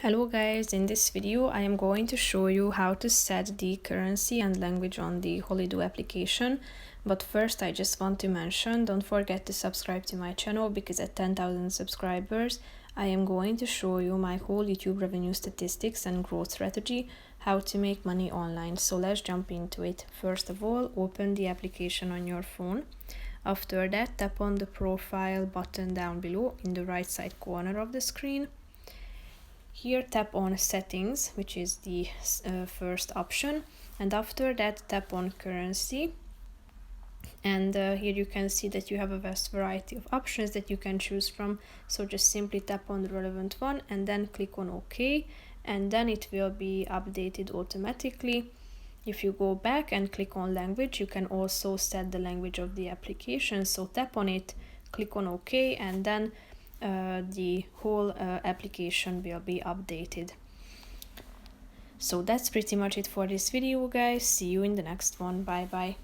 Hello guys, in this video I am going to show you how to set the currency and language on the Holidu application. But first I just want to mention, don't forget to subscribe to my channel because at 10,000 subscribers I am going to show you my whole YouTube revenue statistics and growth strategy, how to make money online. So let's jump into it. First of all, open the application on your phone. After that, tap on the profile button down below in the right side corner of the screen. Here tap on settings, which is the first option, and after that tap on currency, and here you can see that you have a vast variety of options that you can choose from. So just simply tap on the relevant one and then click on OK, and then it will be updated automatically. If you go back and click on language, you can also set the language of the application. So tap on it, click on OK, and then the whole application will be updated. So that's pretty much it for this video, guys. See you in the next one. Bye bye.